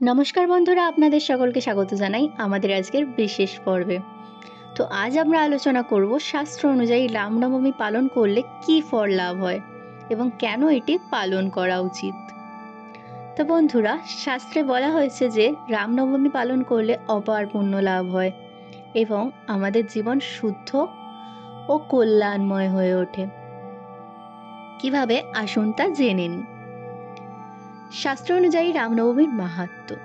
নমস্কার বন্ধুরা, আপনাদের সকলকে স্বাগত জানাই আমাদের আজকের বিশেষ পর্বে। তো আজ আমরা আলোচনা করব শাস্ত্র অনুযায়ী রামনবমী পালন করলে কি ফল লাভ হয় এবং কেন এটি পালন করা উচিত। তো বন্ধুরা, শাস্ত্রে বলা হয়েছে যে রামনবমী পালন করলে অপার পুণ্য লাভ হয় এবং আমাদের জীবন শুদ্ধ ও কল্যাণময় হয়ে ওঠে। কিভাবে, আসুন তা জেনে নিই। শাস্ত্র অনুযায়ী রামনবমীর মাহাত্ম্য।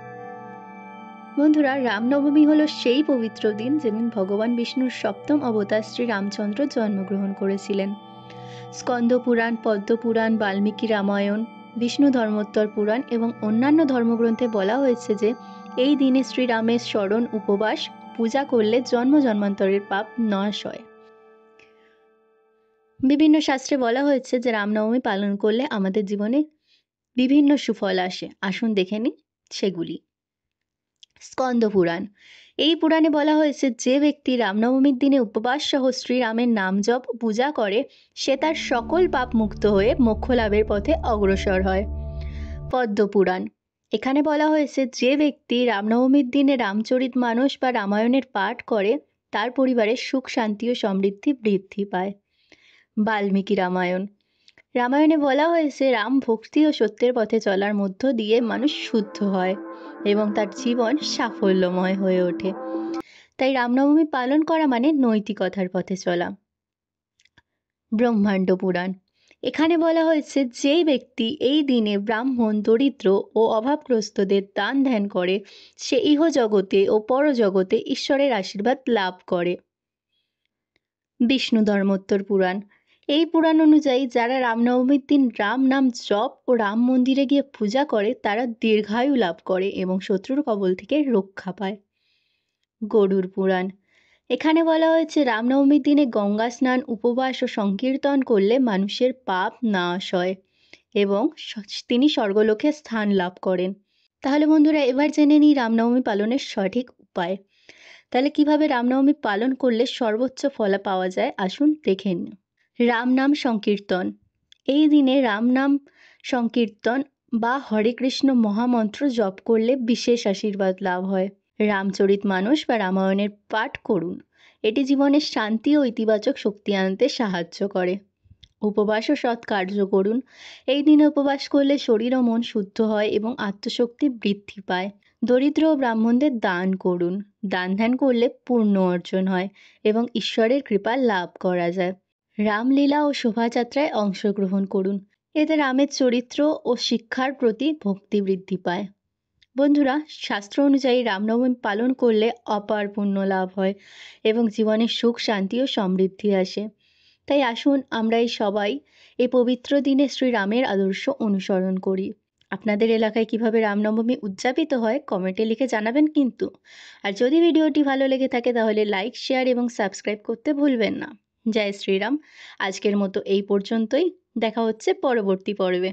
বন্ধুরা, রামনবমী হলো সেই পবিত্র দিন যেদিন ভগবান বিষ্ণুর সপ্তম অবতার শ্রী রামচন্দ্র জন্মগ্রহণ করেছিলেন। স্কন্দ পুরাণ, পদ্ম পুরাণ, বাল্মীকি রামায়ণ, বিষ্ণু ধর্মোত্তর পুরাণ এবং অন্যান্য ধর্মগ্রন্থে বলা হয়েছে যে এই দিনে শ্রীরামের স্মরণ, উপবাস, পূজা করলে জন্ম জন্মান্তরের পাপ নাশ হয়। বিভিন্ন শাস্ত্রে বলা হয়েছে যে রামনবমী পালন করলে আমাদের জীবনে বিভিন্ন সুফল আসে। আসুন দেখে নিই সেগুলি। স্কন্দ পুরাণ। এই পুরাণে বলা হয়েছে যে ব্যক্তি রামনবমীর দিনে উপবাস সহ শ্রীরামের নাম জপ পূজা করে সে তার সকল পাপ মুক্ত হয়ে মোক্ষ লাভের পথে অগ্রসর হয়। পদ্ম পুরাণ। এখানে বলা হয়েছে যে ব্যক্তি রামনবমীর দিনে রামচরিত মানস বা রামায়ণের পাঠ করে তার পরিবারে সুখ, শান্তি ও সমৃদ্ধি বৃদ্ধি পায়। বাল্মীকি রামায়ণ। রামায়ণে বলা হয়েছে রাম ভক্তি ও সত্যের পথে চলার মধ্য দিয়ে মানুষ শুদ্ধ হয় এবং তার জীবন সাফল্যময় হয়ে ওঠে। তাই রামনবমী পালন করা মানে নৈতিকতার পথে চলা। ব্রহ্মাণ্ড পুরাণ। এখানে বলা হয়েছে যে ব্যক্তি এই দিনে ব্রাহ্মণ, দরিদ্র ও অভাবগ্রস্তদের দান ধ্যান করে সে ইহজগতে ও পরজগতে ঈশ্বরের আশীর্বাদ লাভ করে। বিষ্ণু ধর্মোত্তর পুরাণ। এই পুরাণ অনুযায়ী যারা রামনবমীর দিন রাম নাম জপ ও রাম মন্দিরে গিয়ে পূজা করে তারা দীর্ঘায়ু লাভ করে এবং শত্রুর কবল থেকে রক্ষা পায়। গরুড় পুরাণ। এখানে বলা হয়েছে রামনবমীর দিনে গঙ্গা স্নান, উপবাস ও সংকীর্তন করলে মানুষের পাপ নাশ হয় এবং তিনি স্বর্গলোকে স্থান লাভ করেন। তাহলে বন্ধুরা, এবার জেনে নিই রামনবমী পালনের সঠিক উপায়। তাহলে কিভাবে রামনবমী পালন করলে সর্বোচ্চ ফল পাওয়া যায়, আসুন দেখে নিন। রাম নাম সংকীর্তন। এই দিনে রাম নাম সংকীর্তন বা হরে কৃষ্ণ মহামন্ত্র জপ করলে বিশেষ আশীর্বাদ লাভ হয়। রামচরিত মানস বা রামায়ণের পাঠ করুন। এটি জীবনের শান্তি ও ইতিবাচক শক্তি আনতে সাহায্য করে। উপবাস ও সৎ কার্য করুন। এই দিনে উপবাস করলে শরীর ও মন শুদ্ধ হয় এবং আত্মশক্তি বৃদ্ধি পায়। দরিদ্র ও ব্রাহ্মণদের দান করুন। দান ধ্যান করলে পুণ্য অর্জন হয় এবং ঈশ্বরের কৃপা লাভ করা যায়। রামলীলা ও শোভাযাত্রায় অংশগ্রহণ করুন। এতে রামের চরিত্র ও শিক্ষার প্রতি ভক্তি বৃদ্ধি পায়। বন্ধুরা, শাস্ত্র অনুযায়ী রামনবমী পালন করলে অপার পুণ্য লাভ হয় এবং জীবনে সুখ, শান্তি ও সমৃদ্ধি আসে। তাই আসুন আমরা সবাই এই পবিত্র দিনে শ্রীরামের আদর্শ অনুসরণ করি। আপনাদের এলাকায় কিভাবে রামনবমী উদযাপিত হয় কমেন্টে লিখে জানাবেন কিন্তু। আর যদি ভিডিওটি ভালো লেগে থাকে তাহলে লাইক, শেয়ার এবং সাবস্ক্রাইব করতে ভুলবেন না। জয় শ্রীরাম। আজকের মতো এই পর্যন্তই। দেখা হচ্ছে পরবর্তী পর্বে।